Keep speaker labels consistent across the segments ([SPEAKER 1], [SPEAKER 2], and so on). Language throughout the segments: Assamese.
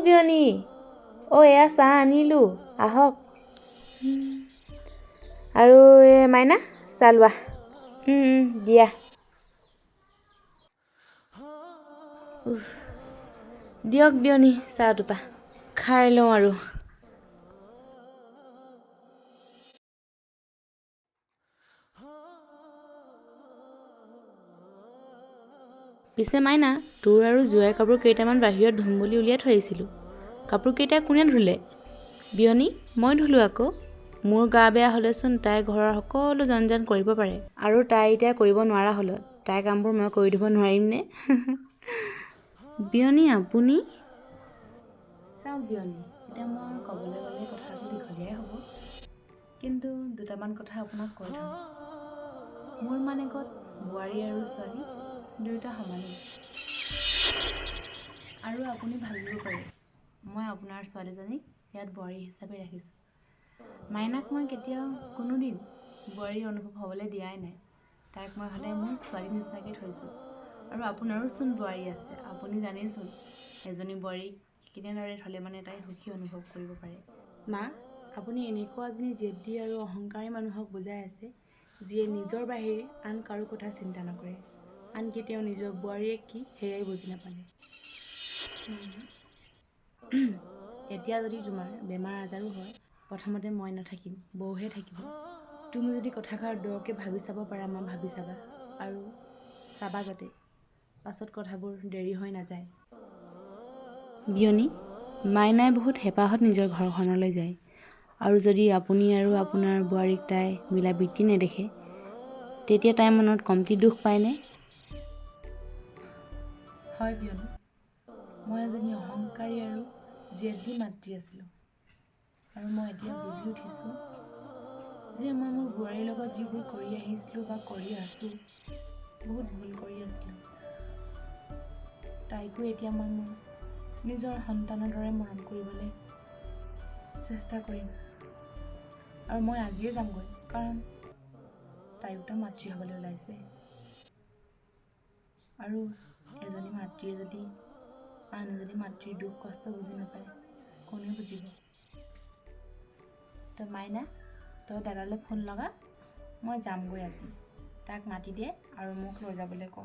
[SPEAKER 1] বিয়নী এয়া চাহ আনিলোঁ, আহক। আৰু মাইনা চাহ লোৱা। দিয়া। দিয়ক বিয়নী চাহ টোপা খাই লওঁ আৰু। পিছে মাইনা, তোৰ আৰু জোঁৱাই কাপোৰ কেইটামান বাহিৰত ধুম বুলি উলিয়াই থৈ আহিছিলোঁ। কাপোৰকেইটা কোনে ধুলে? বিয়নী, মই ধুলোঁ আকৌ। মোৰ গা বেয়া হ'লেচোন তাই ঘৰৰ সকলো জঞ্জাল কৰিব পাৰে, আৰু তাই এতিয়া কৰিব নোৱাৰা হ'ল। তাইৰ কামবোৰ মই কৰি দিব নোৱাৰিমনে? বিয়নী, আপুনি? চাওক বিয়নী, এতিয়া মই ক'বলৈ গ'লে কথাটো দীঘলীয়াই হ'ব, কিন্তু দুটামান কথা আপোনাক কৈ থওঁ। মোৰ মানেকত বোৱাৰী আৰু ছোৱালী দুয়োটা সমানেই। আৰু আপুনি ভাবিব পাৰে, মই আপোনাৰ ছোৱালীজনীক ইয়াত বোৱাৰী হিচাপে ৰাখিছোঁ। মাইনাক মই কেতিয়াও কোনোদিন বোৱাৰী অনুভৱ হ'বলৈ দিয়াই নাই। তাইক মই সদায় মোৰ ছোৱালী নিচিনাকৈ থৈছোঁ। আৰু আপোনাৰোচোন বোৱাৰী আছে, আপুনি জানেইচোন এজনী বোৱাৰীক কেনেদৰে থ'লে মানে তাই সুখী অনুভৱ কৰিব পাৰে। মা, আপুনি এনেকুৱা এজনী জেদী আৰু অহংকাৰী মানুহক বুজাই আছে, যিয়ে নিজৰ বাহিৰে আন কাৰো কথা চিন্তা নকৰে, আনকি তেওঁ নিজৰ বোৱাৰীয়ে কি সেয়াই বুজি নাপালে। এতিয়া যদি তোমাৰ বেমাৰ আজাৰো হয়, প্ৰথমতে মই নাথাকিম, বৌহে থাকিব। তুমি যদি কথাষাৰ দৰকৈ ভাবি চাব পাৰা, মই ভাবি চাবা, আৰু চাবা যাতে পাছত কথাবোৰ দেৰি হৈ নাযায়। বিয়নী, মাইনাই বহুত হেঁপাহত নিজৰ ঘৰখনলৈ যায়, আৰু যদি আপুনি আৰু আপোনাৰ বোৱাৰীক তাই মিলাপ্ৰীতি নেদেখে, তেতিয়া তাইৰ মনত কমটি দুখ পায়নে? হয় বিয়নী, মই এজনী অহংকাৰী আৰু জেদী মাতৃ আছিলোঁ, আৰু মই এতিয়া বুজি উঠিছোঁ যে মই মোৰ বোৱাৰীৰ লগত যিবোৰ কৰি আহিছিলোঁ বা কৰি আছোঁ, বহুত ভুল কৰি আছিলোঁ। তাইকো এতিয়া মই মোৰ নিজৰ সন্তানৰ দৰে মৰম কৰিবলৈ চেষ্টা কৰিম, আৰু মই আজিয়ে যামগৈ, কাৰণ তাইওতো মাতৃ হ'বলৈ ওলাইছে। আৰু এজনী মাতৃয়ে যদি আন এজনী মাতৃৰ দুখ কষ্ট বুজি নাপায়, কোনে বুজিব? তই মাইনা, তই দাদালৈ ফোন লগা, মই যামগৈ আজি। তাক মাতি দে আৰু মোক লৈ যাবলৈ ক।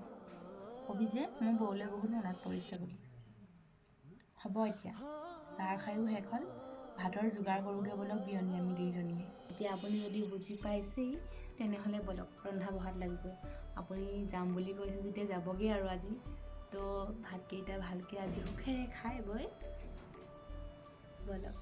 [SPEAKER 1] কবি যে মোৰ বৌলৈ বহুত মনত পৰিছে বুলি। হ'ব এতিয়া, চাহ খায়ো শেষ হ'ল, ভাতৰ যোগাৰ কৰোঁগৈ ব'লক বিয়নী, আমি দুইজনীয়ে। এতিয়া আপুনি যদি বুজি পাইছেই, তেনেহ'লে ব'লক ৰন্ধা বঢ়াত লাগিবই। আপুনি যাম বুলি কৈছে যেতিয়া যাবগৈ আৰু আজি, তো ভাতকেইটা ভালকৈ আজি সুখেৰে খাই বৈ ব'লক।